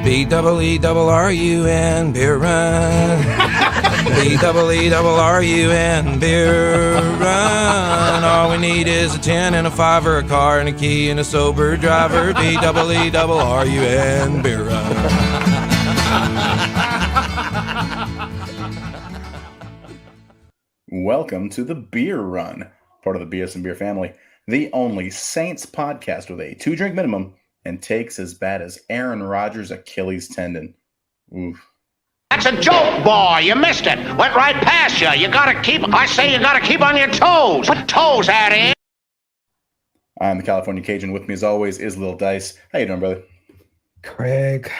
B-double-E-double-R-U-N, beer run. B-double-E-double-R-U-N, beer run. All we need is a 10 and a 5 or a car and a key and a sober driver. B-double-E-double-R-U-N, beer run. Welcome to the Beer Run, part of the BS and Beer family, the only Saints podcast with a 2-drink minimum and takes as bad as Aaron Rodgers' Achilles tendon. Oof. That's a joke, boy. You missed it. Went right past you. You gotta keep on your toes. Put toes out in. I'm the California Cajun. With me, as always, is Lil Dice. How you doing, brother? Craig,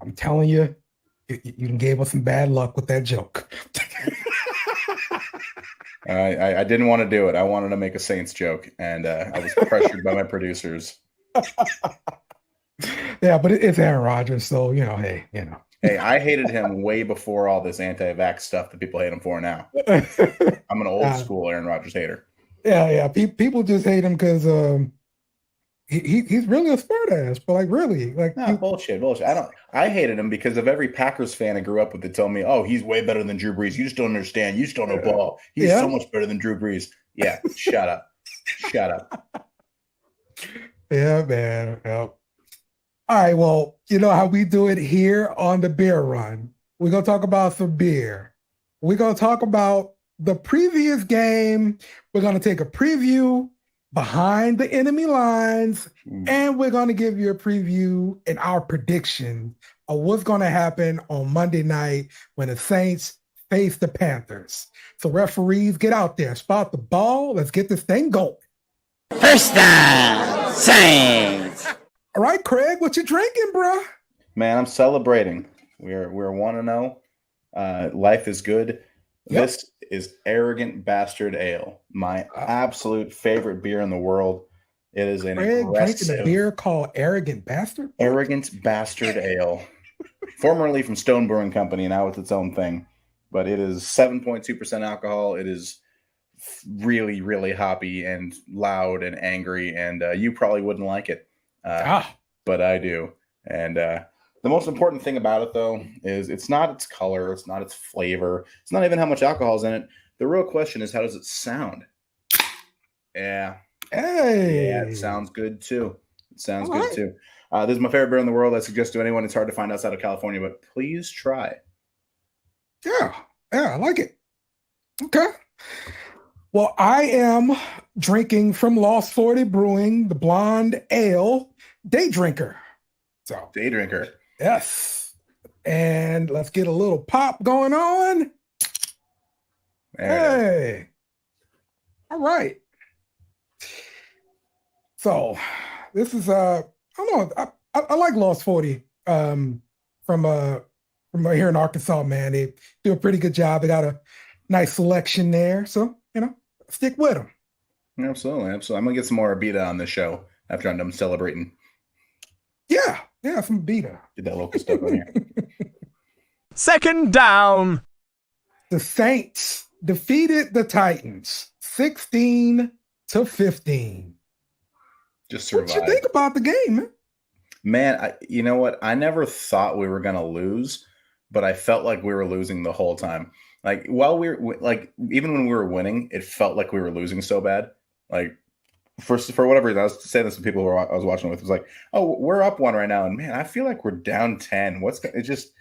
I'm telling you, you gave us some bad luck with that joke. I didn't want to do it. I wanted to make a Saints joke, and I was pressured by my producers. Yeah, but it's Aaron Rodgers, so, hey. Hey, I hated him way before all this anti-vax stuff that people hate him for now. I'm an old school Aaron Rodgers hater. Yeah. People just hate him because he's really a smart ass, but really, bullshit. I hated him because of every Packers fan I grew up with that told me, "Oh, he's way better than Drew Brees. You just don't understand. You just don't know ball. He's so much better than Drew Brees." Yeah, shut up. Yeah, man. Yeah. All right, well, you know how we do it here on the Beer Run. We're going to talk about some beer. We're going to talk about the previous game. We're going to take a preview behind the enemy lines, and we're going to give you a preview and our prediction of what's going to happen on Monday night when the Saints face the Panthers. So referees, get out there, spot the ball. Let's get this thing going. First down, Saints. All right, Craig, what you drinking, bro? Man, I'm celebrating. We're 1-0. Life is good. Yep. This is Arrogant Bastard Ale, my absolute favorite beer in the world. It is an Craig aggressive drinking a beer called Arrogant Bastard? Arrogant Bastard Ale, formerly from Stone Brewing Company, now it's its own thing. But it is 7.2% alcohol. It is really, really hoppy and loud and angry, and you probably wouldn't like it. But I do. And the most important thing about it, though, is it's not its color. It's not its flavor. It's not even how much alcohol is in it. The real question is, how does it sound? Yeah. Hey. Yeah, it sounds good, too. This is my favorite beer in the world. I suggest to anyone it's hard to find outside of California, but please try. Yeah, I like it. Okay. Well, I am drinking from Lost 40 Brewing, the Blonde Ale Day Drinker. So Day Drinker. Yes. And let's get a little pop going on. Hey. All right. So this is I don't know. I like Lost 40 from here in Arkansas, man. They do a pretty good job. They got a nice selection there. So, stick with them. Absolutely. I'm going to get some more Abita on the show after I'm done celebrating. Yeah, some Abita. Get that local stuff on here. Second down. The Saints defeated the Titans 16-15. Just survive. What you think about the game, man? Man, you know what? I never thought we were going to lose, but I felt like we were losing the whole time. Like, while we were, even when we were winning, it felt like we were losing so bad. Like, for whatever reason, I was saying this to people who I was watching with. It was like, oh, we're up 1 right now. And man, I feel like we're down 10. It's just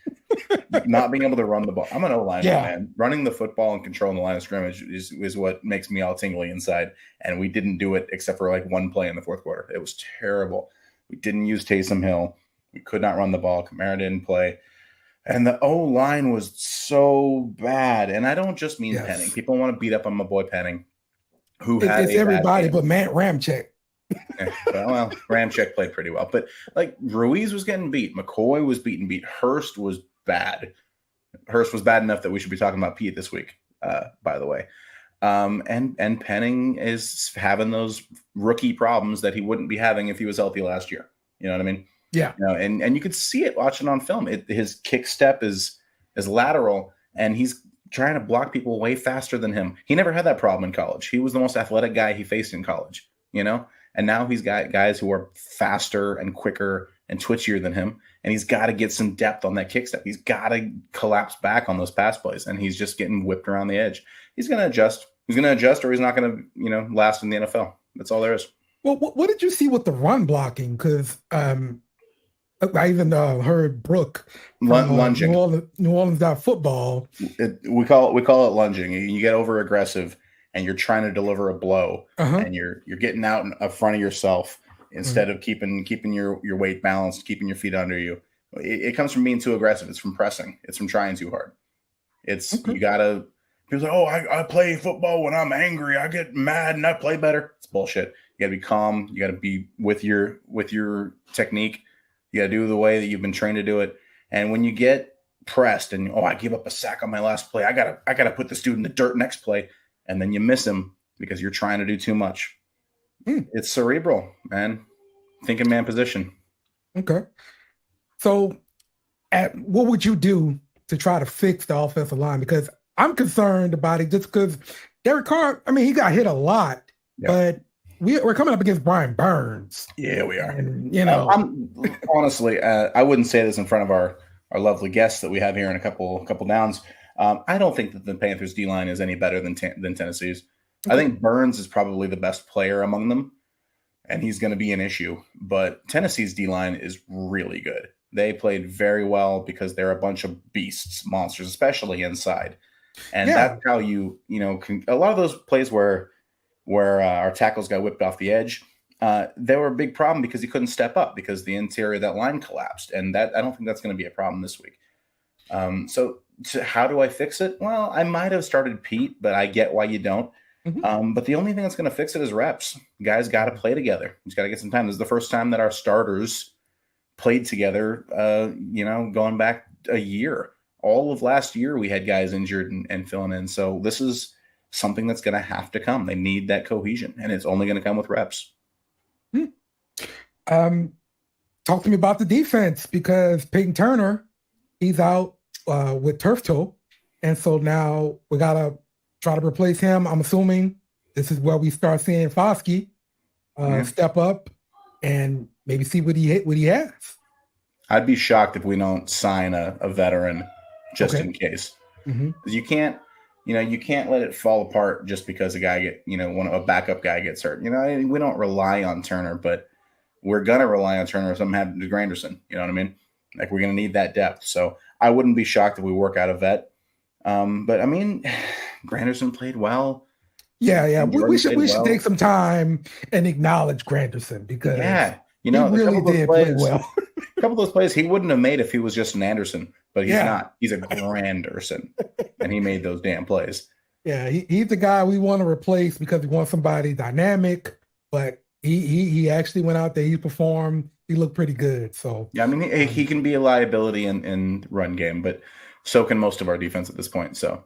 not being able to run the ball. I'm an O-lineman, man. Running the football and controlling the line of scrimmage is what makes me all tingly inside. And we didn't do it except for one play in the fourth quarter. It was terrible. We didn't use Taysom Hill. We could not run the ball. Kamara didn't play. And the O-line was so bad. And I don't just mean Penning. People want to beat up on my boy Penning. It's everybody but Matt Ramczyk. Well, Ramczyk played pretty well. But, Ruiz was getting beat. McCoy was beat. Hurst was bad. Hurst was bad enough that we should be talking about Pete this week, by the way. And Penning is having those rookie problems that he wouldn't be having if he was healthy last year. You know what I mean? Yeah. And you could see it watching on film. His kick step is lateral, and he's trying to block people way faster than him. He never had that problem in college. He was the most athletic guy he faced in college, And now he's got guys who are faster and quicker and twitchier than him. And he's got to get some depth on that kick step. He's got to collapse back on those pass plays. And he's just getting whipped around the edge. He's going to adjust. He's going to adjust, or he's not going to, last in the NFL. That's all there is. Well, what did you see with the run blocking? Because I even heard Brooke lunging. New Orleans football. We call it lunging. You get over aggressive, and you're trying to deliver a blow, and you're getting out in front of yourself instead of keeping your weight balanced, keeping your feet under you. It comes from being too aggressive. It's from pressing. It's from trying too hard. You gotta. People say, "Oh, I play football when I'm angry. I get mad and I play better." It's bullshit. You gotta be calm. You gotta be with your technique. You got to do the way that you've been trained to do it. And when you get pressed and, I gave up a sack on my last play, I gotta put this dude in the dirt next play. And then you miss him because you're trying to do too much. It's cerebral, man. Thinking man position. Okay. So what would you do to try to fix the offensive line? Because I'm concerned about it just because Derek Carr, he got hit a lot, but we're coming up against Brian Burns. Yeah, we are. And, I'm honestly, I wouldn't say this in front of our lovely guests that we have here in a couple downs. I don't think that the Panthers D-line is any better than Tennessee's. I think Burns is probably the best player among them, and he's going to be an issue. But Tennessee's D-line is really good. They played very well because they're a bunch of beasts, monsters, especially inside. And that's how a lot of those plays where our tackles got whipped off the edge, they were a big problem because he couldn't step up because the interior of that line collapsed. And I don't think that's going to be a problem this week. So how do I fix it? Well, I might have started Pete, but I get why you don't. But the only thing that's going to fix it is reps. Guys got to play together. He's got to get some time. This is the first time that our starters played together, going back a year. All of last year, we had guys injured and filling in. So this is something that's going to have to come. They need that cohesion, and it's only going to come with reps. Talk to me about the defense, because Peyton Turner, he's out with turf toe, and so now we got to try to replace him. I'm assuming this is where we start seeing Foskey step up and maybe see what he has. I'd be shocked if we don't sign a veteran just in case. Because you can't let it fall apart just because a guy a backup guy gets hurt. We don't rely on Turner, but we're gonna rely on Turner if something happened to Granderson. You know what I mean? Like, we're gonna need that depth. So I wouldn't be shocked if we work out a vet. But Granderson played well. Yeah. We should take some time and acknowledge Granderson, because he really did play well. A couple of those plays he wouldn't have made if he was just an Anderson, but he's not. He's a Granderson, and he made those damn plays. Yeah, he's the guy we want to replace because we want somebody dynamic, but he actually went out there, he performed, he looked pretty good. So he can be a liability in run game, but so can most of our defense at this point. So,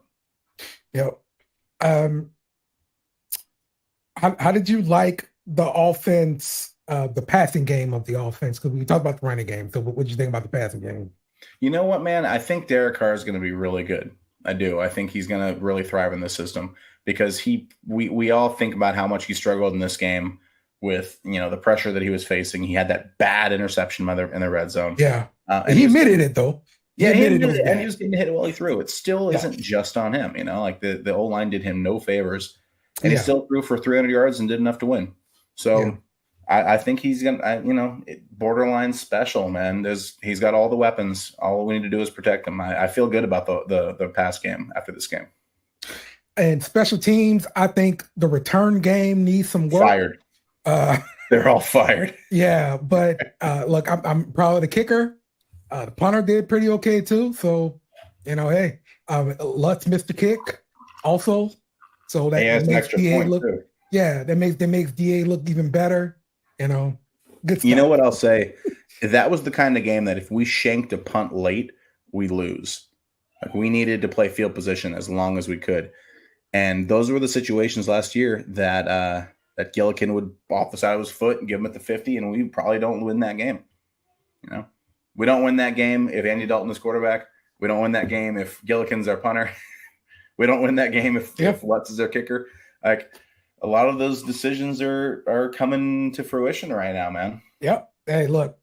how did you like the offense? The passing game of the offense, because we talked about the running game. So what did you think about the passing game? You know what, man? I think Derek Carr is going to be really good. I do. I think he's going to really thrive in this system because we all think about how much he struggled in this game with, the pressure that he was facing. He had that bad interception in the red zone. Yeah. And he admitted it, though. He admitted it, and he was getting hit while he threw. It still isn't just on him, like the O-line did him no favors, and he still threw for 300 yards and did enough to win. So I think he's gonna, borderline special, man. He's got all the weapons. All we need to do is protect him. I feel good about the pass game after this game. And special teams, I think the return game needs some work. Fired. They're all fired. Yeah, but look, I'm proud of the kicker. The punter did pretty okay too. So, hey, Lutz missed the kick also. So that makes DA look. Too. Yeah, that makes DA look even better. Good stuff. You know what I'll say? That was the kind of game that if we shanked a punt late, we lose. Like, we needed to play field position as long as we could. And those were the situations last year that Gillikin would off the side of his foot and give him at the 50, and we probably don't win that game. We don't win that game if Andy Dalton is quarterback. We don't win that game if Gillikin's our punter. We don't win that game if Lutz is our kicker. Like, a lot of those decisions are coming to fruition right now, man. Yep. Hey, look,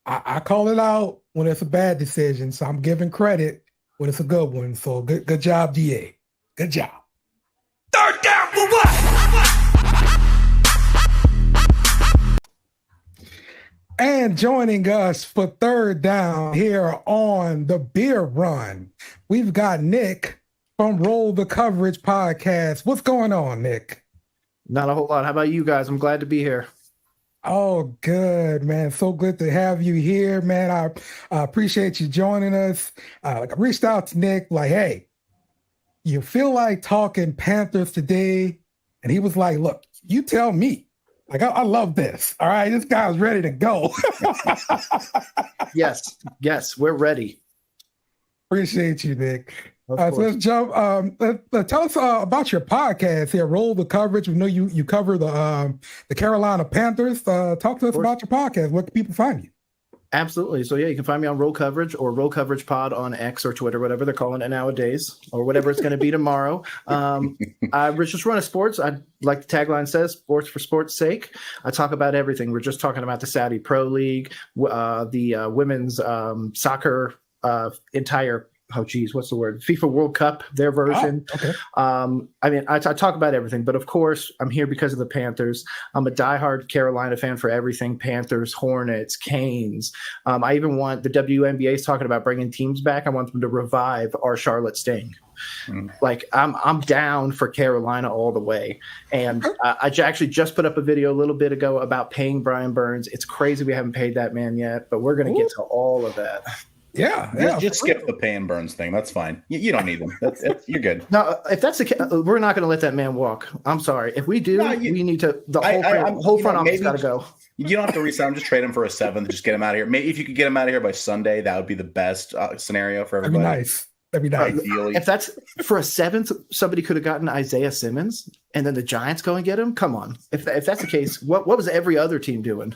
I call it out when it's a bad decision, so I'm giving credit when it's a good one. So good job, DA. Good job. Third down for what? And joining us for third down here on the Beer Run, we've got Nick from Roll the Coverage podcast. What's going on, Nick? Not a whole lot. How about you guys? I'm glad to be here. Oh, good, man. So good to have you here, man. I appreciate you joining us. I reached out to Nick like, hey, you feel like talking Panthers today? And he was like, look, you tell me. Like, I love this. All right, this guy was ready to go. Yes, we're ready. Appreciate you, Nick. Of So course. let's jump. Tell us about your podcast here. Roll the Coverage. We know you cover the Carolina Panthers. Talk to us about your podcast. Where can people find you? Absolutely. So yeah, you can find me on Roll Coverage or Roll Coverage Pod on X or Twitter, whatever they're calling it nowadays, or whatever it's going to be tomorrow. I just run a sports. I like the tagline says, "Sports for sports' sake." I talk about everything. We're just talking about the Saudi Pro League, the women's soccer entire. Oh geez, what's the word? FIFA World Cup, their version. Oh, okay. I mean, I talk about everything, but of course, I'm here because of the Panthers. I'm a diehard Carolina fan for everything: Panthers, Hornets, Canes. I even want the WNBA is talking about bringing teams back. I want them to revive our Charlotte Sting. Like I'm down for Carolina all the way. And I actually just put up a video a little bit ago about paying Brian Burns. It's crazy we haven't paid that man yet, but we're going to get to all of that. Yeah. Just skip the pay and Burns thing. That's fine. You don't need them. You're good. No, if that's the case, we're not going to let that man walk. I'm sorry. If we do, we need to. The whole front office got to go. You don't have to resign him. Just trade him for a seventh. Just get him out of here. Maybe if you could get him out of here by Sunday, that would be the best scenario for everybody. That'd be nice. Ideally. If that's for a seventh, somebody could have gotten Isaiah Simmons, and then the Giants go and get him. Come on. If that's the case, what was every other team doing?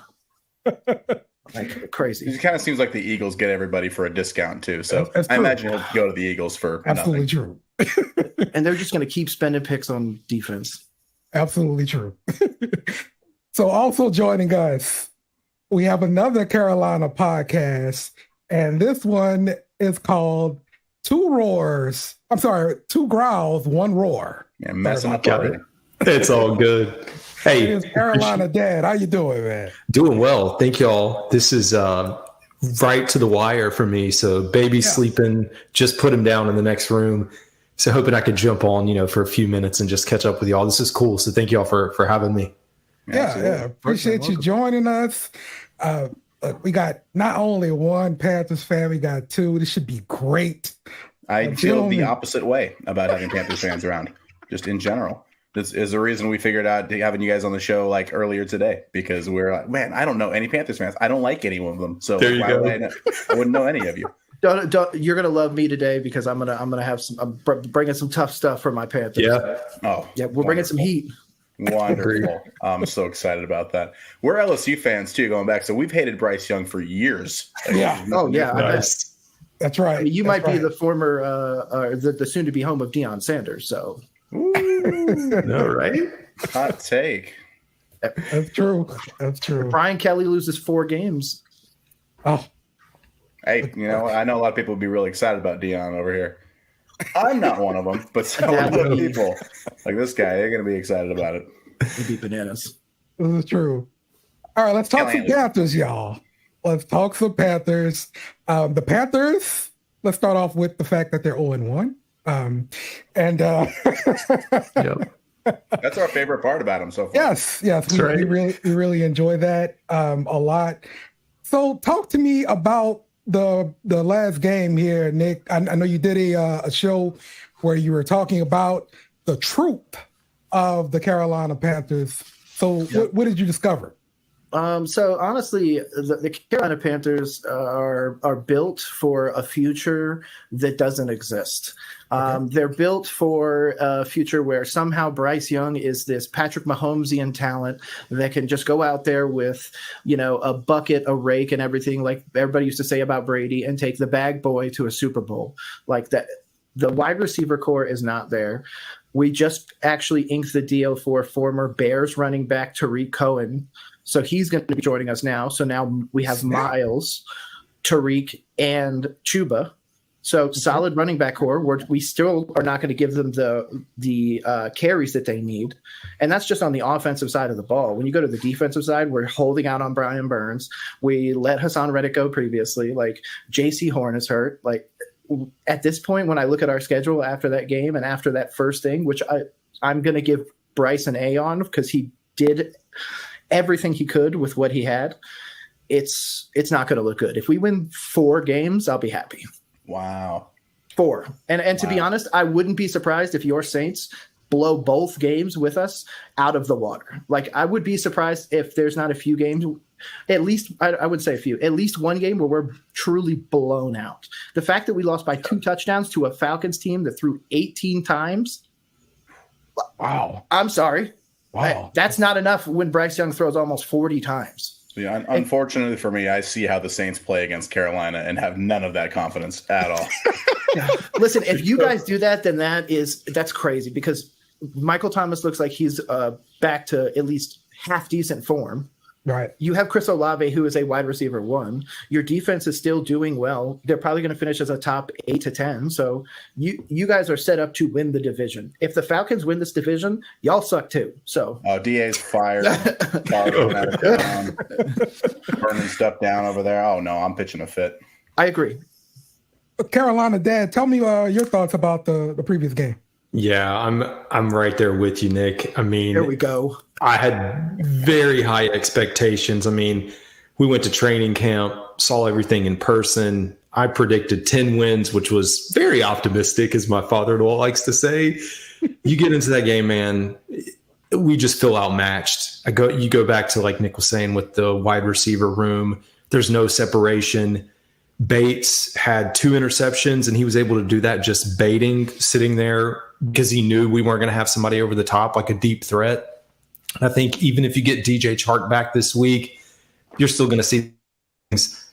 Like crazy. It kind of seems like the Eagles get everybody for a discount too. So I imagine he'll go to the Eagles for absolutely nothing. true. And they're just going to keep spending picks on defense. Absolutely true. So also joining us, we have another Carolina podcast, and this one is called Two Growls, One Roar. Yeah, messing up. It's all good. Hey, It's Carolina Dad. How you doing, man? doing well. Thank y'all. This is right to the wire for me. So baby's sleeping, just put him down in the next room. So hoping I could jump on, for a few minutes and just catch up with y'all. This is cool. So thank y'all for having me. Yeah. Appreciate you joining us. We got not only one Panthers fan, we got two. This should be great. I feel the opposite way about having Panthers fans around, just in general. This is the reason we figured out having you guys on the show like earlier today, because we're like, man, I don't know any Panthers fans. I don't like any one of them. So there you go. I wouldn't know any of you. Don't, you're gonna love me today because I'm gonna have some. I'm bringing some tough stuff for my Panthers. Yeah. Oh, yeah, we're bringing some heat. Wonderful. I'm so excited about that. We're LSU fans too, going back. So we've hated Bryce Young for years. Yeah. Oh yeah. Nice. That's right. I mean, you might be the former, the soon-to-be home of Deion Sanders. So. No, right? Hot take. That's true. If Brian Kelly loses 4 games. Oh. Hey, I know a lot of people would be really excited about Deion over here. I'm not one of them, but some other people like this guy, they're going to be excited about it. It'd be bananas. This is true. All right, let's talk some Panthers, y'all. Let's talk some Panthers. The Panthers, let's start off with the fact that they're 0-1. Yep. That's our favorite part about him so far. Yes, we really enjoy that a lot. So talk to me about the last game here, Nick. I know you did a show where you were talking about the truth of the Carolina Panthers. So what did you discover? So honestly, the Carolina Panthers are built for a future that doesn't exist. They're built for a future where somehow Bryce Young is this Patrick Mahomesian talent that can just go out there with, a bucket, a rake, and everything like everybody used to say about Brady, and take the bag boy to a Super Bowl like that. The wide receiver core is not there. We just actually inked the deal for former Bears running back Tariq Cohen. So he's going to be joining us now. So now we have Miles, Tariq, and Chuba. So solid running back core. We still are not going to give them the carries that they need. And that's just on the offensive side of the ball. When you go to the defensive side, we're holding out on Brian Burns. We let Hassan Reddick go previously. Like, J.C. Horn is hurt. Like, at this point, when I look at our schedule after that game and after that first thing, which I'm going to give Bryce an A on because he did everything he could with what he had, it's not going to look good. If we win 4 games, I'll be happy. Wow. 4. And to be honest, I wouldn't be surprised if your Saints blow both games with us out of the water. Like, I would be surprised if there's not a few games, at least, I would say a few, at least one game where we're truly blown out. The fact that we lost by 2 touchdowns to a Falcons team that threw 18 times. Wow. I'm sorry. Wow. That's not enough when Bryce Young throws almost 40 times. Yeah, unfortunately for me, I see how the Saints play against Carolina and have none of that confidence at all. Listen, if you guys do that, then that's crazy because Michael Thomas looks like he's back to at least half decent form. Right. You have Chris Olave, who is a wide receiver 1. Your defense is still doing well. They're probably going to finish as a top 8 to 10. So you guys are set up to win the division. If the Falcons win this division, y'all suck too. So DA's fired. Burning stuff down over there. Oh no, I'm pitching a fit. I agree. Carolina, Dad, tell me your thoughts about the previous game. Yeah, I'm right there with you, Nick. I mean, here we go. I had very high expectations. I mean, we went to training camp, saw everything in person. I predicted 10 wins, which was very optimistic, as my father-in-law likes to say. You get into that game, man, we just feel outmatched. You go back to, like Nick was saying, with the wide receiver room, there's no separation. Bates had 2 interceptions, and he was able to do that just baiting, sitting there, because he knew we weren't going to have somebody over the top, like a deep threat. I think even if you get DJ Chark back this week, you're still going to see things.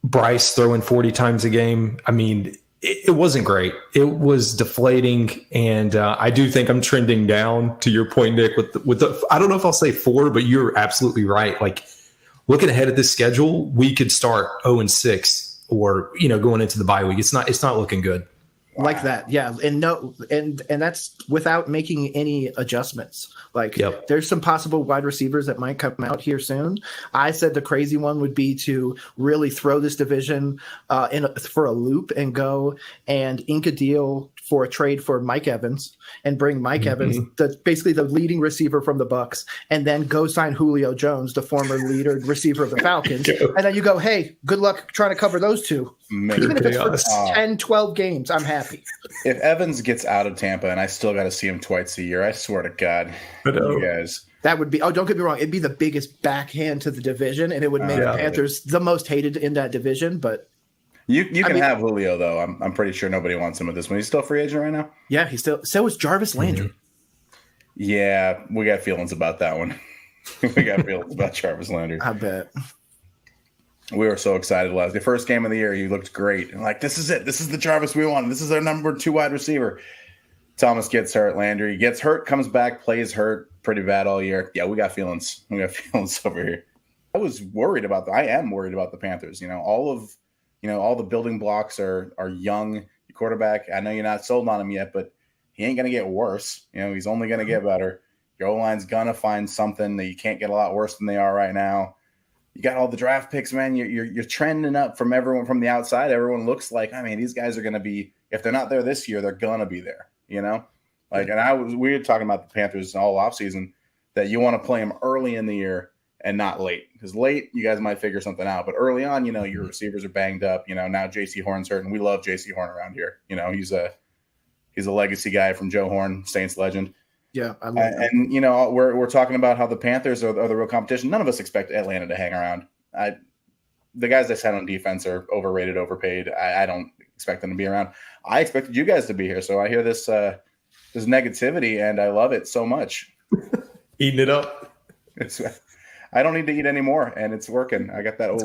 Bryce throwing 40 times a game. I mean, it wasn't great. It was deflating, and I do think I'm trending down, to your point, Nick, with the I don't know if I'll say 4, but you're absolutely right. Like, looking ahead at this schedule, we could start 0-6 or, going into the bye week. It's not looking good. Like that. Yeah. And that's without making any adjustments. Like, There's some possible wide receivers that might come out here soon. I said the crazy one would be to really throw this division for a loop and go and ink a deal for a trade for Mike Evans and bring Mike Evans, basically the leading receiver from the Bucs, and then go sign Julio Jones, the former leader receiver of the Falcons. And then you go, hey, good luck trying to cover those 2. Even if it's for 10, 12 games, I'm happy. If Evans gets out of Tampa and I still got to see him twice a year, I swear to God, you guys. That would be, don't get me wrong, it'd be the biggest backhand to the division, and it would make the Panthers the most hated in that division. But you can have Julio, though. I'm pretty sure nobody wants him at this one. He's still a free agent right now? Yeah, so is Jarvis Landry. Yeah, we got feelings about that one. We got feelings about Jarvis Landry. I bet. We were so excited the first game of the year. He looked great. And like, this is it. This is the Jarvis we wanted. This is our number 2 wide receiver. Thomas gets hurt. Landry gets hurt, comes back, plays hurt pretty bad all year. Yeah, we got feelings. We got feelings over here. I am worried about the Panthers. All the building blocks are young. The quarterback, I know you're not sold on him yet, but he ain't going to get worse. He's only going to get better. Your O-line's going to find something that you can't get a lot worse than they are right now. You got all the draft picks, man. You're trending up from everyone from the outside. Everyone looks like, these guys are going to be, if they're not there this year, they're going to be there, and we were talking about the Panthers all offseason that you want to play them early in the year and not late, because late you guys might figure something out, but early on, your receivers are banged up. Now J.C. Horn's hurt, and we love J.C. Horn around here. He's a legacy guy from Joe Horn, Saints legend. Yeah, I love that. And we're talking about how the Panthers are the real competition. None of us expect Atlanta to hang around. The guys they sent on defense are overrated, overpaid. I don't expect them to be around. I expected you guys to be here, so I hear this negativity, and I love it so much. Eating it up. I don't need to eat anymore, and it's working. I got that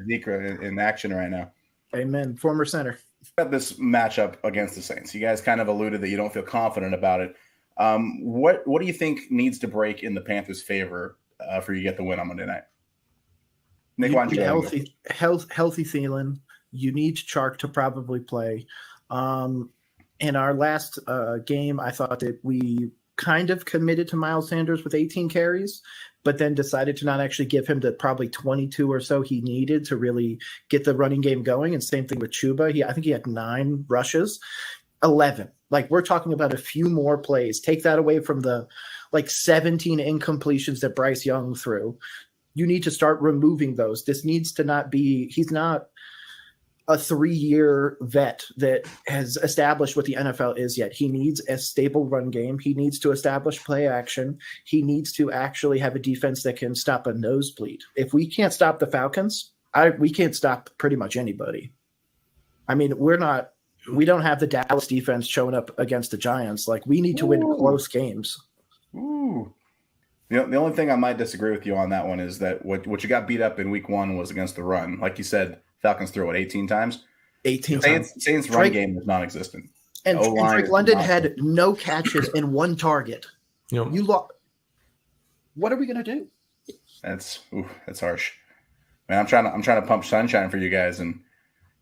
Zeke in action right now. Amen. Former center. got this matchup against the Saints. You guys kind of alluded that you don't feel confident about it. What do you think needs to break in the Panthers' favor for you to get the win on Monday night? Nick, why don't you healthy Thielen. You need Chark to probably play. In our last game, I thought that we kind of committed to Miles Sanders with 18 carries, but then decided to not actually give him the probably 22 or so he needed to really get the running game going. And same thing with Chuba. I think he had 9 rushes, 11. Like, we're talking about a few more plays. Take that away from the 17 incompletions that Bryce Young threw. You need to start removing those. This needs to not be, he's not a 3-year vet that has established what the NFL is yet. He needs a stable run game. He needs to establish play action. He needs to actually have a defense that can stop a nosebleed. If we can't stop the Falcons, we can't stop pretty much anybody. I mean, we don't have the Dallas defense showing up against the Giants. We need to win close games. Ooh. The only thing I might disagree with you on that one is that what you got beat up in week 1 was against the run. Like you said, Falcons threw it 18 times. 18 times. Saints run game is non-existent. And Drake London had no catches and 1 target. Yep. You lost. What are we going to do? That's harsh. Man, I'm trying to pump sunshine for you guys and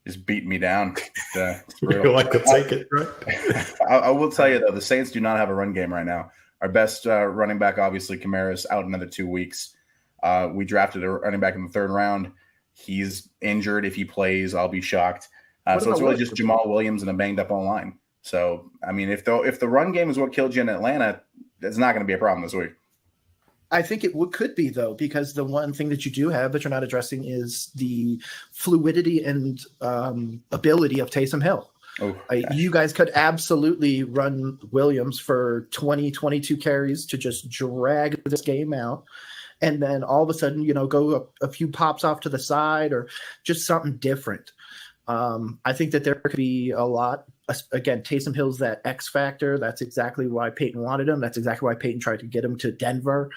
just beat me down. You like to take it, right? I will tell you though, the Saints do not have a run game right now. Our best running back, obviously, Kamara's out another 2 weeks. We drafted a running back in the 3rd round. He's injured. If he plays, I'll be shocked. So it's really just Jamal Williams and a banged up line. So, I mean, if the run game is what killed you in Atlanta, it's not going to be a problem this week. I think it could be, though, because the one thing that you do have that you're not addressing is the fluidity and ability of Taysom Hill. You guys could absolutely run Williams for 20, 22 carries to just drag this game out. And then all of a sudden, go a few pops off to the side or just something different. I think that there could be a lot. Again, Taysom Hill's that X factor. That's exactly why Peyton wanted him. That's exactly why Peyton tried to get him to Denver.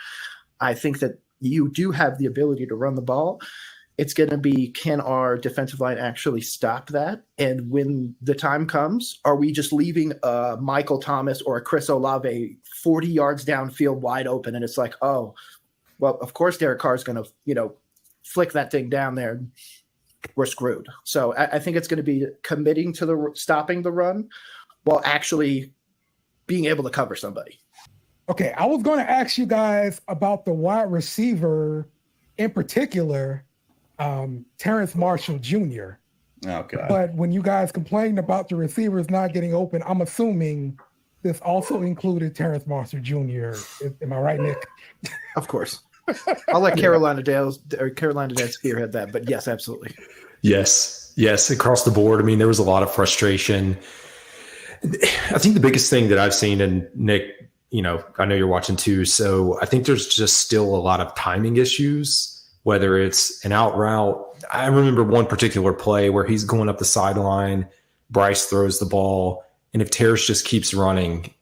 I think that you do have the ability to run the ball. It's going to be, can our defensive line actually stop that? And when the time comes, are we just leaving a Michael Thomas or a Chris Olave 40 yards downfield wide open? And it's like, oh, well, of course Derek Carr is going to, flick that thing down there. We're screwed. So I think it's going to be committing to stopping the run while actually being able to cover somebody. Okay, I was going to ask you guys about the wide receiver, in particular, Terrence Marshall Jr. Oh, God. But when you guys complained about the receivers not getting open, I'm assuming this also included Terrence Marshall Jr. Am I right, Nick? Of course. I'll let Carolina Dale spearhead that, but yes, absolutely. Yes, across the board. I mean, there was a lot of frustration. I think the biggest thing that I've seen, and Nick, I know you're watching too, so I think there's just still a lot of timing issues, whether it's an out route. I remember one particular play where he's going up the sideline, Bryce throws the ball, and if Terrace just keeps running,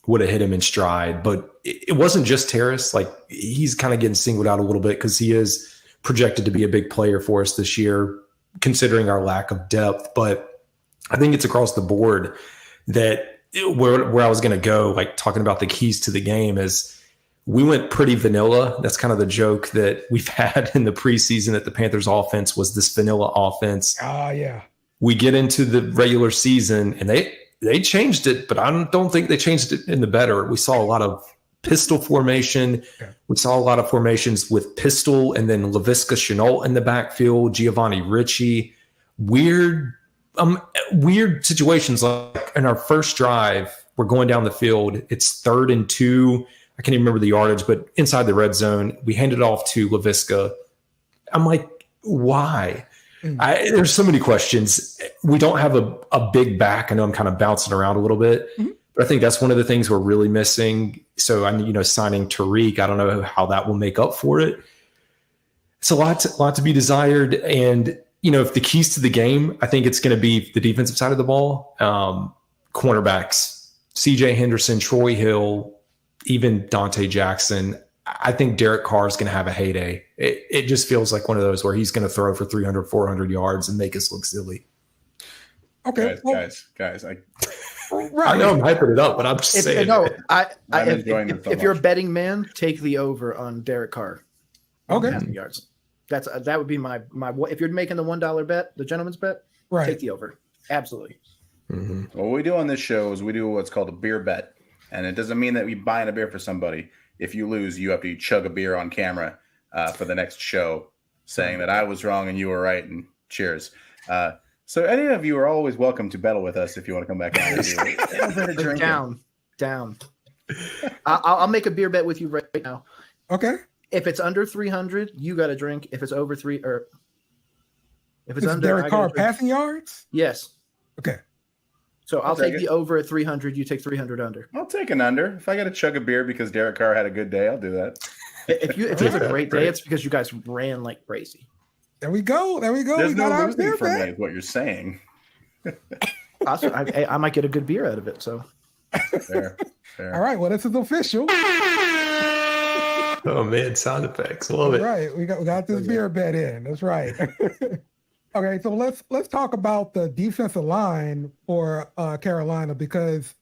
would have hit him in stride. But it wasn't just Terrace. He's kind of getting singled out a little bit because he is projected to be a big player for us this year, considering our lack of depth. But I think it's across the board that where I was going to go, talking about the keys to the game, is we went pretty vanilla. That's kind of the joke that we've had in the preseason, that the Panthers offense was this vanilla offense. Yeah. We get into the regular season and they changed it, but I don't think they changed it in the better. We saw a lot of pistol formation. Yeah. We saw a lot of formations with pistol and then Laviska Shenault in the backfield, Giovanni Ricci. Weird situations. Like in our first drive, we're going down the field. It's 3rd and 2. I can't even remember the yardage, but inside the red zone, we hand it off to Laviska. I'm like, why? There's so many questions. We don't have a big back. I know I'm kind of bouncing around a little bit, but I think that's one of the things we're really missing. So signing Tariq, I don't know how that will make up for it. It's a lot to be desired. And, if the keys to the game, I think it's going to be the defensive side of the ball, cornerbacks, CJ Henderson, Troy Hill, even Dante Jackson. I think Derek Carr is going to have a heyday. It just feels like one of those where he's going to throw for 300, 400 yards and make us look silly. Okay. Guys. Right. I know I'm hyping it up, but I'm just saying. I'm enjoying it so if you're a much. betting man, take the over on Derek Carr. Okay. Passing yards. That would be my if you're making the $1 bet, the gentleman's bet, Right. take the over. Absolutely. What we do on this show is we do what's called a beer bet. And it doesn't mean that we buying a beer for somebody. If you lose, you have to chug a beer on camera for the next show, saying that I was wrong and you were right, and cheers. So any of you are always welcome to battle with us if you want to come back on and do it. Down. I'll make a beer bet with you right now. Okay. If it's under 300, you got to drink. If it's over if it's Is under, Derek I Carr gotta drink. passing yards? Yes. Okay. So I'll take take the over at 300. You take 300 under. I'll take an under. If I got to chug a beer because Derek Carr had a good day, I'll do that. If you have a great day, it's because you guys ran like crazy. There we go. There's We got no our losing beer for me, bet. is what you're saying. Also, I might get a good beer out of it. So Fair. All right. Well, this is official. Oh man, sound effects. Love it. Right. We got this beer bet in. That's right. Okay, so let's talk about the defensive line for Carolina, because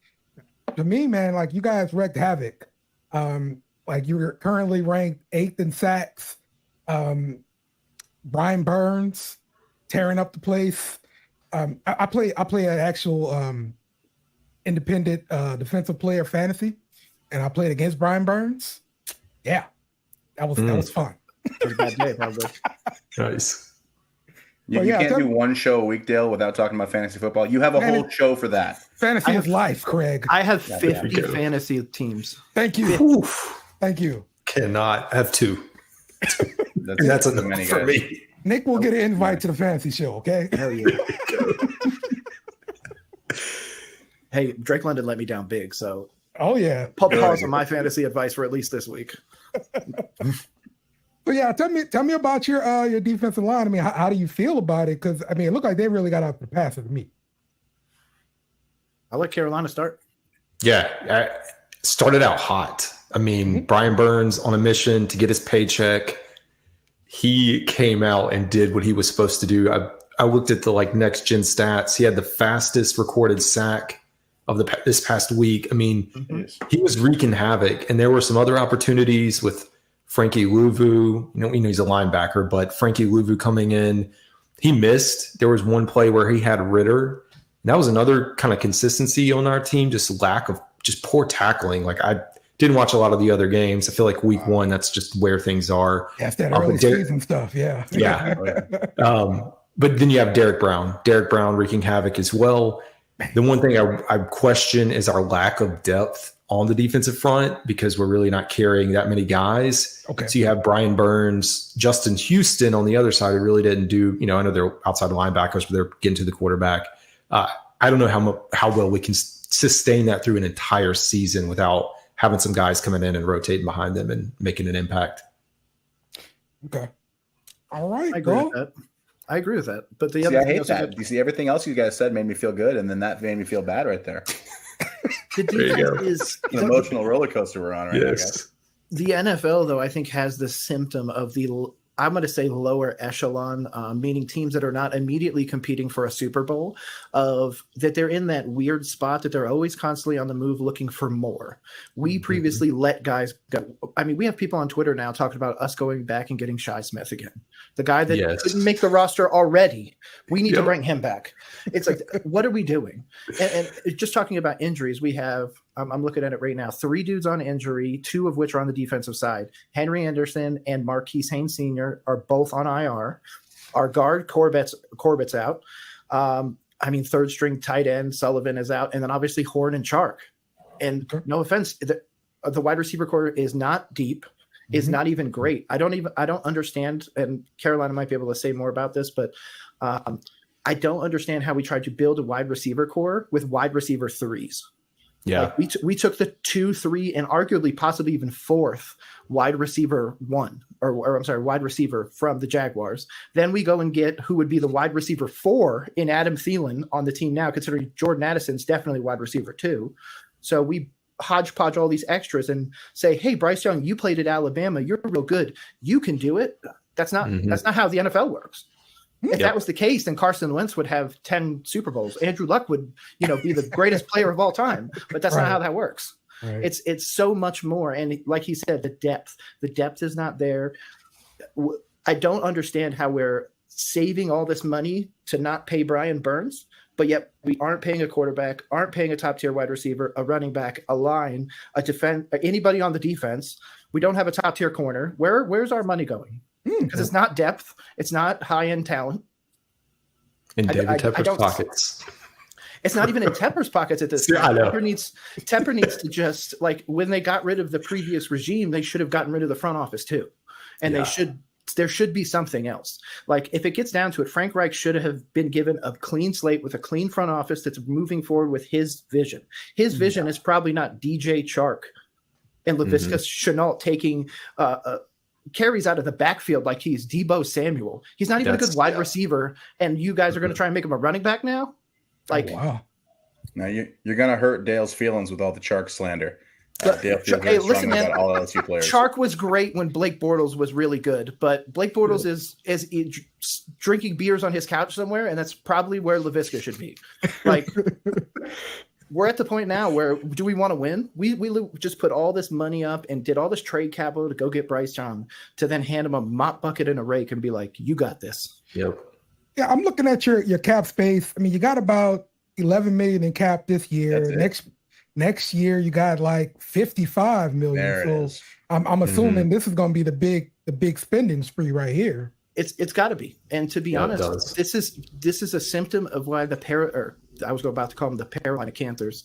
to me, man, like, you guys wreaked havoc. Like, you're currently ranked 8th in sacks. Brian Burns tearing up the place. I play an actual independent defensive player fantasy, and I played against Brian Burns. Yeah, that was fun. it was a bad day, probably. Nice. You can't do one show a week, Dale, without talking about fantasy football. You have a whole show for that. Fantasy is life, Craig. I have 50 fantasy teams. Thank you. Thank you. Cannot have 2. That's enough many for guys. me. Nick will get an invite to the fantasy show, okay? Hell yeah. Hey, Drake London let me down big, so Oh, yeah. pause on my fantasy advice for at least this week. But yeah, tell me about your defensive line. I mean, how do you feel about it? Because, I mean, it looked like they really got out the pass to me. I'll let Carolina start. Yeah, I started out hot. I mean, Brian Burns on a mission to get his paycheck. He came out and did what he was supposed to do. I looked at the next gen stats. He had the fastest recorded sack of this past week. I mean, he was wreaking havoc, and there were some other opportunities with Frankie Louvu. You know he's a linebacker, but Frankie Louvu coming in, he missed. There was one play where he had Ritter. And that was another kind of consistency on our team, just lack of just poor tackling. Like, I didn't watch a lot of the other games. I feel like week 1, that's just where things are. That's that early season stuff, yeah. Yeah. But then you have Derek Brown. Derek Brown wreaking havoc as well. The one thing I question is our lack of depth on the defensive front, because we're really not carrying that many guys. Okay. So you have Brian Burns, Justin Houston on the other side, who really didn't do, I know they're outside linebackers, but they're getting to the quarterback. I don't know how well we can sustain that through an entire season without having some guys coming in and rotating behind them and making an impact. Okay. All right, I agree with that. But the See, other I thing hate also that. You see, everything else you guys said made me feel good, and then that made me feel bad right there. the defense is An emotional roller coaster we're on right now, guys. the NFL, though, I think has the symptom of I'm going to say lower echelon, meaning teams that are not immediately competing for a Super Bowl, of that they're in that weird spot that they're always constantly on the move looking for more. We previously let guys go. I mean, we have people on Twitter now talking about us going back and getting Shi Smith again. The guy that couldn't make the roster already. We need to bring him back. It's like, what are we doing? And just talking about injuries, we have, I'm looking at it right now, 3 dudes on injury, 2 of which are on the defensive side. Henry Anderson and Marquise Haynes Sr. are both on IR. Our guard, Corbett's out. I mean, 3rd string tight end Sullivan is out. And then obviously Horn and Chark. And no offense, the wide receiver core is not deep, is not even great. I don't understand, and Carolina might be able to say more about this, but I don't understand how we tried to build a wide receiver core with wide receiver 3s. Yeah. Like we took the 2, 3, and arguably possibly even 4th wide receiver 1, or I'm sorry, wide receiver from the Jaguars. Then we go and get who would be the wide receiver 4 in Adam Thielen on the team now, considering Jordan Addison's definitely wide receiver 2. So we hodgepodge all these extras and say, hey, Bryce Young, you played at Alabama. You're real good. You can do it. That's not how the NFL works. If that was the case, then Carson Wentz would have 10 Super Bowls. Andrew Luck would, be the greatest player of all time. But that's not how that works. Right. It's so much more. And like he said, the depth is not there. I don't understand how we're saving all this money to not pay Brian Burns, but yet we aren't paying a quarterback, aren't paying a top tier wide receiver, a running back, a line, a defense, anybody on the defense. We don't have a top tier corner. Where's our money going? Because it's not depth. It's not high end talent. In David Tepper's pockets. It's not even in Tepper's pockets at this point. I know. Tepper needs to just, like, when they got rid of the previous regime, they should have gotten rid of the front office too. And there should be something else. Like, if it gets down to it, Frank Reich should have been given a clean slate with a clean front office that's moving forward with his vision. His vision is probably not DJ Chark and Laviska Shenault taking carries out of the backfield like he's Debo Samuel. He's not even a good wide receiver, and you guys are going to try and make him a running back now? Like, wow. Now you're going to hurt Dale's feelings with all the Chark slander. Dale feels hey, very listen, strongly man, about all LSU players. Chark was great when Blake Bortles was really good, but Blake Bortles is drinking beers on his couch somewhere, and that's probably where Laviska should be. Like, we're at the point now where, do we want to win? We just put all this money up and did all this trade capital to go get Bryce Young, to then hand him a mop bucket and a rake and be like, you got this. Yep. Yeah, I'm looking at your cap space. I mean, you got about 11 million in cap this year. Next year you got like 55 million. There it is. I'm assuming this is going to be the big spending spree right here. It's got to be. And to be honest, this is a symptom of why I was about to call them the Carolina Panthers.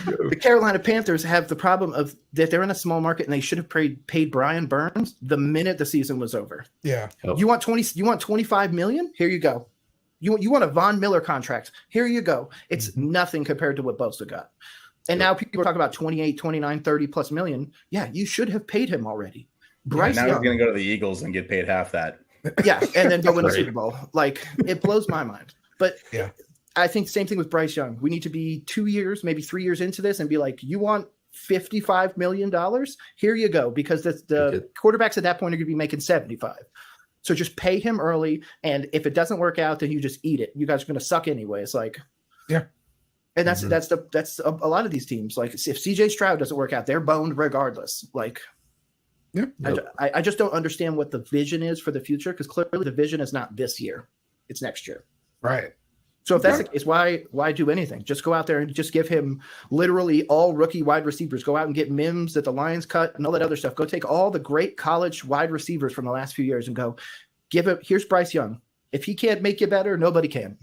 The Carolina Panthers have the problem of that they're in a small market and they should have paid Brian Burns the minute the season was over. Yeah. You want 25 million? Here you go. You want a Von Miller contract? Here you go. It's nothing compared to what Bosa got. And now people are talking about 28, 29, 30 plus million. Yeah, you should have paid him already. Bryce now Young, he's going to go to the Eagles and get paid half that. Yeah, and then go win a Super Bowl. Like, it blows my mind. But yeah, I think same thing with Bryce Young. We need to be 2 years, maybe 3 years into this and be like, you want $55 million? Here you go. Because the quarterbacks at that point are going to be making 75. So just pay him early. And if it doesn't work out, then you just eat it. You guys are going to suck anyway. It's like, yeah. And that's a lot of these teams. Like, if CJ Stroud doesn't work out, they're boned regardless. Like, yeah. I just don't understand what the vision is for the future, because clearly the vision is not this year. It's next year. Right. So if that's the case, why do anything? Just go out there and just give him literally all rookie wide receivers. Go out and get Mims that the Lions cut and all that other stuff. Go take all the great college wide receivers from the last few years and go here's Bryce Young. If he can't make you better, nobody can.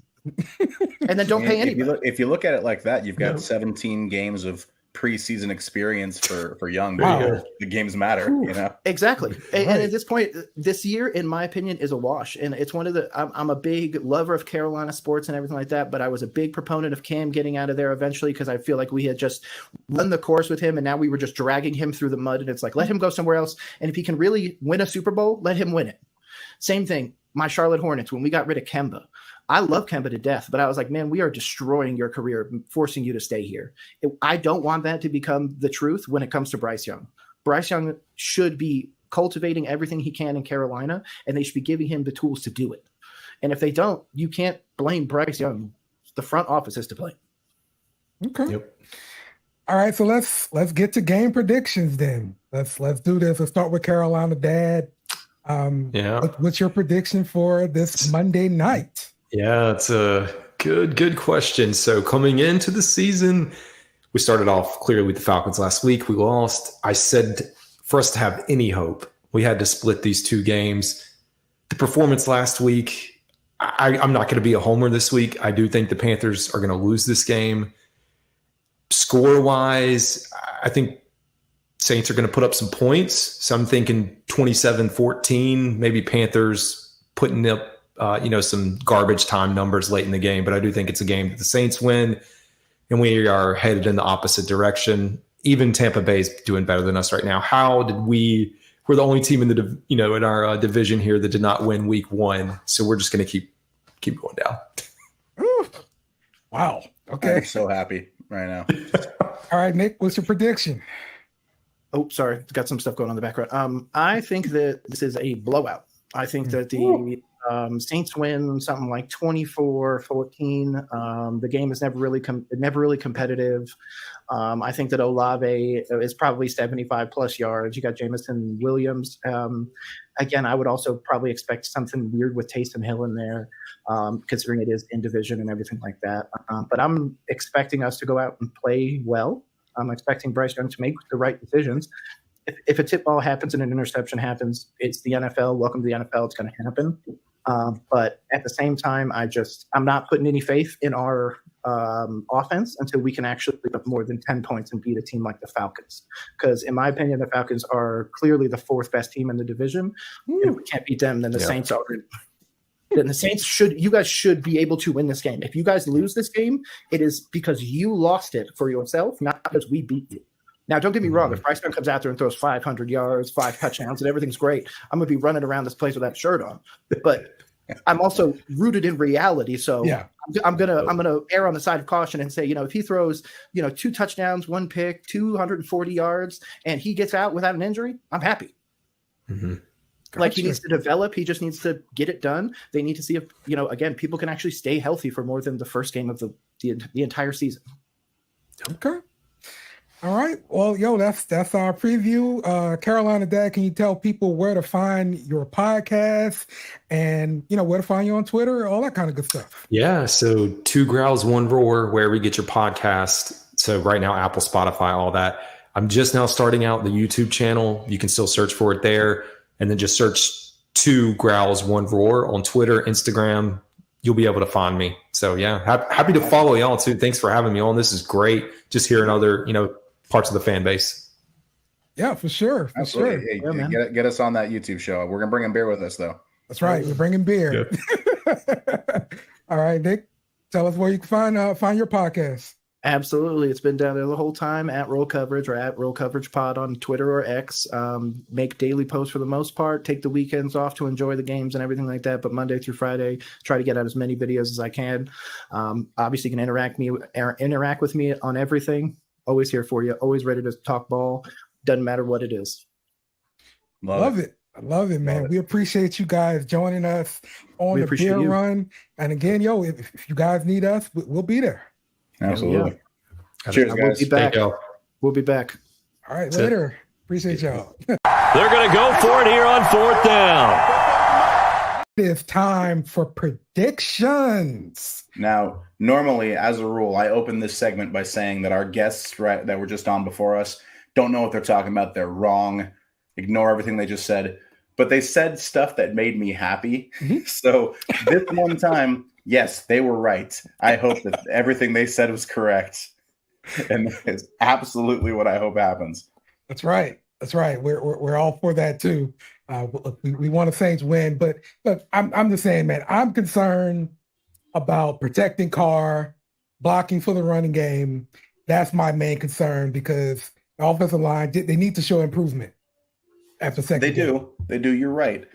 And then don't pay anybody. If you look at it like that, you've got 17 games of preseason experience for Young. Wow. The games matter, you know? Exactly. Right. And at this point, this year, in my opinion, is a wash. And it's one of I'm a big lover of Carolina sports and everything like that, but I was a big proponent of Cam getting out of there eventually, because I feel like we had just run the course with him and now we were just dragging him through the mud. And it's like, let him go somewhere else. And if he can really win a Super Bowl, let him win it. Same thing. My Charlotte Hornets, when we got rid of Kemba, I love Kemba to death, but I was like, man, we are destroying your career, forcing you to stay here. I don't want that to become the truth when it comes to Bryce Young. Bryce Young should be cultivating everything he can in Carolina, and they should be giving him the tools to do it. And if they don't, you can't blame Bryce Young. The front office is to blame. Okay. Yep. All right, so let's get to game predictions then. Let's do this. Let's start with Carolina Dad. What's your prediction for this Monday night? Yeah, it's a good question. So coming into the season, we started off clearly with the Falcons last week. We lost. I said for us to have any hope, we had to split these two games. The performance last week, I'm not going to be a homer this week. I do think the Panthers are going to lose this game. Score-wise, I think Saints are going to put up some points. So I'm thinking 27-14, maybe Panthers putting up some garbage time numbers late in the game, but I do think it's a game that the Saints win, and we are headed in the opposite direction. Even Tampa Bay is doing better than us right now. We're the only team in the in our division here that did not win week 1, so we're just going to keep going down. Ooh. Wow. Okay. I'm so happy right now. All right, Nick, what's your prediction? Oh, sorry. Got some stuff going on in the background. I think that this is a blowout. I think that the Saints win something like 24-14. The game is never really competitive. I think that Olave is probably 75 plus yards. You got Jamison Williams. Again, I would also probably expect something weird with Taysom Hill in there, considering it is in division and everything like that. But I'm expecting us to go out and play well. I'm expecting Bryce Young to make the right decisions. If a tip ball happens and an interception happens, it's the NFL. Welcome to the NFL. It's going to happen. But at the same time, I'm not putting any faith in our offense until we can actually put up more than 10 points and beat a team like the Falcons. Because in my opinion, the Falcons are clearly the fourth best team in the division. And if we can't beat them, then the Saints are. Then the Saints you guys should be able to win this game. If you guys lose this game, it is because you lost it for yourself, not because we beat you. Now, don't get me wrong. If Bryce Young comes out there and throws 500 yards, 5 touchdowns, and everything's great, I'm going to be running around this place with that shirt on. But I'm also rooted in reality. So I'm gonna err on the side of caution and say, if he throws, 2 touchdowns, 1 pick, 240 yards, and he gets out without an injury, I'm happy. Mm-hmm. Like he needs to develop. He just needs to get it done. They need to see if, again, people can actually stay healthy for more than the first game of the entire season. Okay. All right. Well, that's our preview. Carolina Dad, can you tell people where to find your podcast and, where to find you on Twitter, all that kind of good stuff? Yeah. So 2 Growls, 1 Roar, wherever you get your podcast. So right now, Apple, Spotify, all that. I'm just now starting out the YouTube channel. You can still search for it there. And then just search 2 Growls, 1 Roar on Twitter, Instagram. You'll be able to find me. So yeah, happy to follow y'all too. Thanks for having me on. This is great. Just hearing other, parts of the fan base. Yeah, for sure. Absolutely. Sure. Hey, get us on that YouTube show. We're going to bring in beer with us, though. That's right. We're bringing beer. All right, Nick, tell us where you can find your podcast. Absolutely. It's been down there the whole time at Roll Coverage or at Roll Coverage Pod on Twitter or X. Make daily posts for the most part. Take the weekends off to enjoy the games and everything like that. But Monday through Friday, try to get out as many videos as I can. Obviously, you can interact with me on everything. Always here for you. Always ready to talk ball. Doesn't matter what it is. Love it. I love it, man. We appreciate you guys joining us on the beer run. And again, if you guys need us, we'll be there. Absolutely. Yeah. Cheers, guys. We'll be back. We'll be back. All right, later. Appreciate y'all. They're going to go for it here on 4th down. It is time for predictions. Now, normally, as a rule, I open this segment by saying that our guests that were just on before us don't know what they're talking about. They're wrong. Ignore everything they just said. But they said stuff that made me happy. So this one time, yes, they were right. I hope that everything they said was correct. And that is absolutely what I hope happens. That's right. We're all for that too. We want the Saints win, but look, I'm just saying, man, I'm concerned about protecting Carr, blocking for the running game. That's my main concern because the offensive line, they need to show improvement after second. They do. You're right.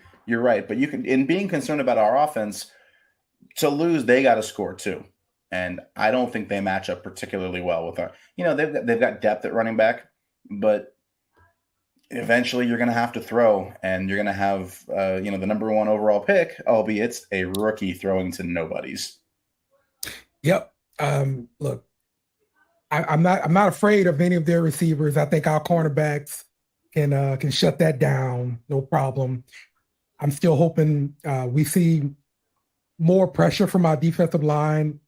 But you can, in being concerned about our offense, to lose, they got to score too. And I don't think they match up particularly well with our, they've got depth at running back, but eventually you're going to have to throw and you're going to have, the number 1 overall pick, albeit it's a rookie throwing to nobodies. Yep. Look, I'm not afraid of any of their receivers. I think our cornerbacks can shut that down. No problem. I'm still hoping we see more pressure from our defensive line.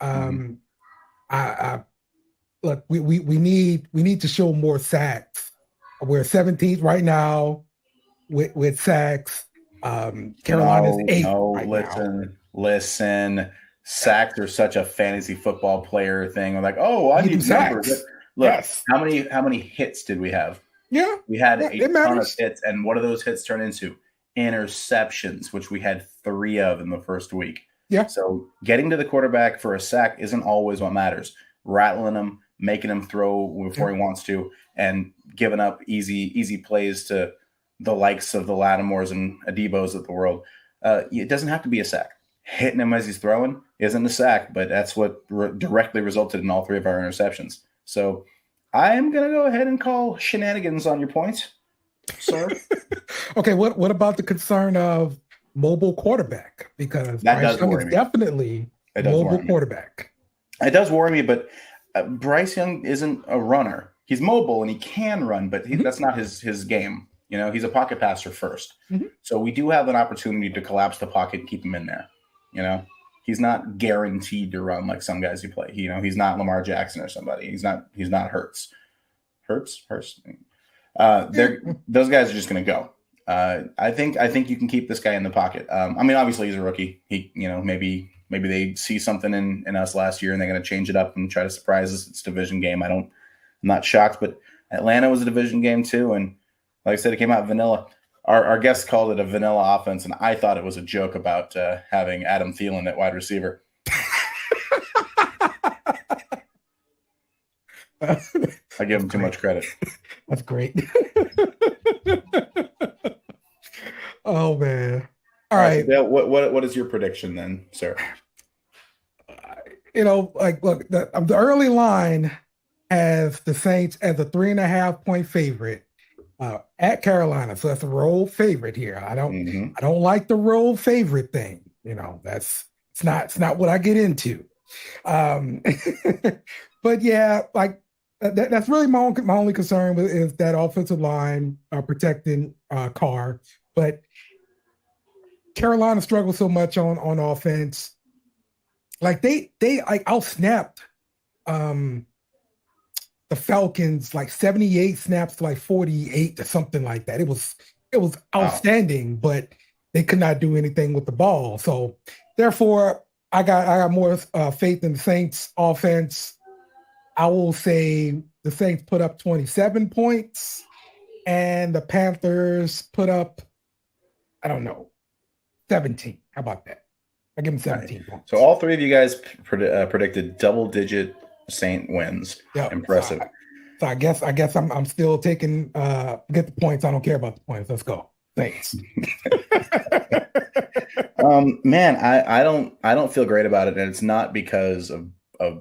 Look, we need to show more sacks. We're 17th right now with sacks. Carolina's 8th. Listen. Sacks are such a fantasy football player thing. I'm like, I need numbers. Look, yes. How many hits did we have? Yeah, we had a ton of hits, and what do those hits turn into? Interceptions, which we had 3 of in the first week. Yeah. So getting to the quarterback for a sack isn't always what matters. Rattling him, making him throw before he wants to, and giving up easy plays to the likes of the Lattimores and Adibos of the world. It doesn't have to be a sack. Hitting him as he's throwing isn't a sack, but that's what directly resulted in all 3 of our interceptions. So I am going to go ahead and call shenanigans on your point, sir. Okay, what about the concern of mobile quarterback because That Bryce does Young worry is me. definitely It a does mobile worry me. quarterback. It does worry me, but Bryce Young isn't a runner. He's mobile and he can run, but that's not his game. You know, he's a pocket passer first. Mhm. So we do have an opportunity to collapse the pocket and keep him in there. You know, he's not guaranteed to run like some guys who play. You know, he's not Lamar Jackson or somebody. He's not Hurts. Hurts. Those guys are just going to go. I think you can keep this guy in the pocket. I mean, obviously he's a rookie. He, you know, maybe they see something in us last year and they're going to change it up and try to surprise us. It's a division game. I'm not shocked, but Atlanta was a division game too. And like I said, it came out vanilla. Our guest called it a vanilla offense, and I thought it was a joke about having Adam Thielen at wide receiver. I give him too much credit. That's great. Oh man! All right. Dale, what is your prediction then, sir? You know, like, look, the early line has the Saints as a 3.5-point favorite at Carolina, so that's a road favorite here. I don't like the road favorite thing. You know, it's not what I get into. But yeah, like that's really my only concern is that offensive line protecting Carr, but Carolina struggles so much on offense. Like they like outsnapped the Falcons like 78 snaps to like 48 or something like that. It was outstanding, but they could not do anything with the ball. So therefore, I got more faith in the Saints offense. I will say the Saints put up 27 points and the Panthers put up, I don't know, 17. How about that? I give them 17 points. So all three of you guys predicted double-digit Saint wins. Yep. Impressive. So I guess I'm still taking get the points. I don't care about the points. Let's go. Thanks. Man, I don't feel great about it, and it's not because of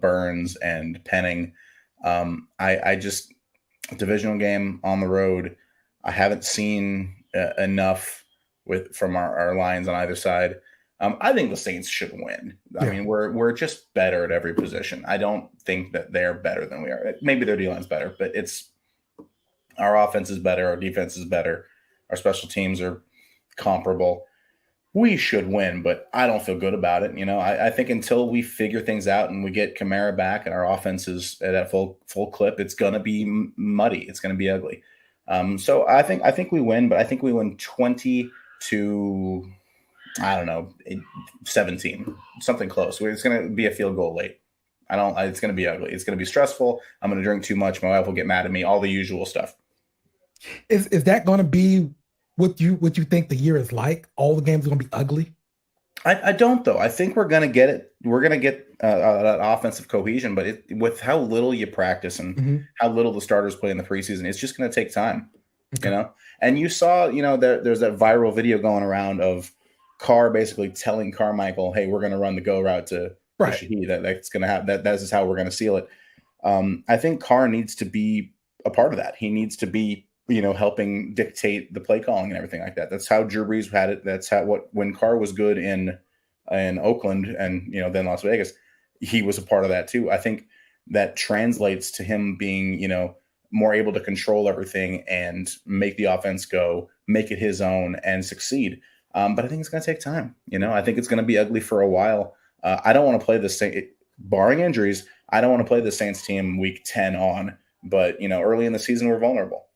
Burns and Penning. I just divisional game on the road. I haven't seen enough from our lines on either side. I think the Saints should win. I mean, we're just better at every position. I don't think that they're better than we are. Maybe their D-line's better, but it's our offense is better, our defense is better, our special teams are comparable. We should win, but I don't feel good about it. You know, I think until we figure things out and we get Kamara back and our offense is at that full clip, it's gonna be muddy. It's gonna be ugly. So I think we win, but I think we win 20 to, I don't know, 17, something close. It's going to be a field goal late. It's going to be ugly. It's going to be stressful. I'm going to drink too much. My wife will get mad at me. All the usual stuff. Is that going to be what you think the year is like? All the games are going to be ugly? I don't though. I think we're going to get it. We're going to get that offensive cohesion, but with how little you practice and how little the starters play in the preseason, it's just going to take time. Okay. You know, and you saw, you know, there's that viral video going around of Carr basically telling Carmichael, "Hey, we're going to run the go route to Shaheed. That's going to have that. That is how we're going to seal it." I think Carr needs to be a part of that. He needs to be, you know, helping dictate the play calling and everything like that. That's how Drew Brees had it. That's when Carr was good in Oakland and, you know, then Las Vegas, he was a part of that too. I think that translates to him being, you know, more able to control everything and make the offense go, make it his own and succeed. But I think it's going to take time. You know, I think it's going to be ugly for a while. I don't want to play the Saints, barring injuries. I don't want to play the Saints team week 10 on, but, you know, early in the season, we're vulnerable.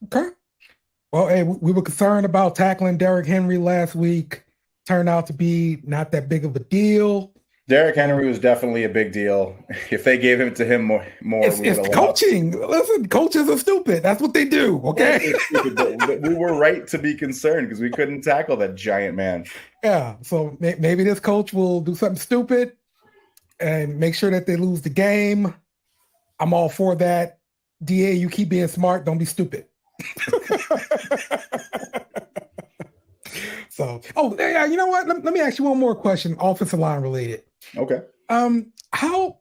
Okay. Well, hey, we were concerned about tackling Derrick Henry last week. Turned out to be not that big of a deal. Derrick Henry was definitely a big deal. If they gave it to him more, it's coaching. Listen, coaches are stupid. That's what they do. Okay. But we were right to be concerned because we couldn't tackle that giant man. Yeah. So maybe this coach will do something stupid and make sure that they lose the game. I'm all for that. DA, you keep being smart. Don't be stupid. So, yeah, you know what? Let me ask you one more question, offensive line related. Okay. How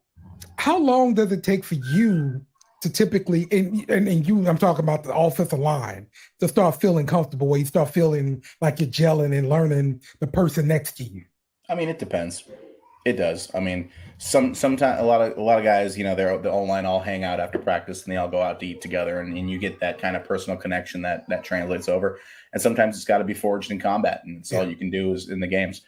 long does it take for you to typically, and you, I'm talking about the offensive line, to start feeling comfortable, where you start feeling like you're gelling and learning the person next to you? I mean, it depends. It does. I mean, sometimes a lot of guys, you know, they're the online all hang out after practice and they all go out to eat together, and you get that kind of personal connection that translates over. And sometimes it's got to be forged in combat, and it's all you can do is in the games.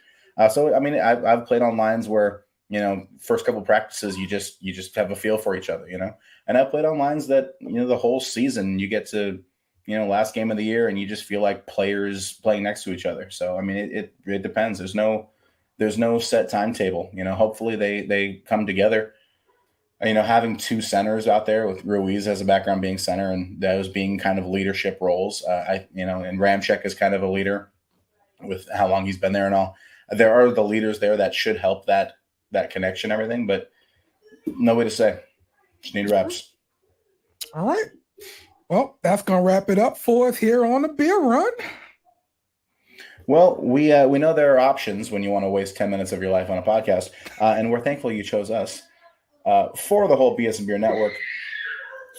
So I mean, I've played on lines where, you know, first couple of practices you just have a feel for each other, you know. And I've played on lines that, you know, the whole season you get to, you know, last game of the year and you just feel like players playing next to each other. So I mean, it depends. There's no set timetable. You know, hopefully they come together. You know, having two centers out there with Ruiz as a background being center and those being kind of leadership roles. And Ramczyk is kind of a leader with how long he's been there and all. There are the leaders there that should help that connection, everything, but no way to say. Just need reps. All right. Well, that's gonna wrap it up for us here on the Beer Run. Well, we know there are options when you want to waste 10 minutes of your life on a podcast, and we're thankful you chose us. For the whole BS and Beer Network,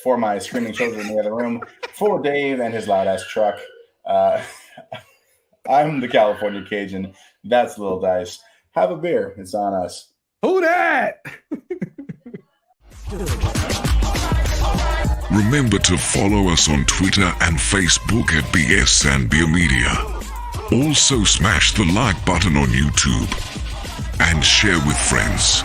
for my screaming children in the other room, for Dave and his loud-ass truck, I'm the California Cajun. That's Lil Dice. Have a beer. It's on us. Who that? Remember to follow us on Twitter and Facebook at BS and Beer Media. Also smash the like button on YouTube and share with friends.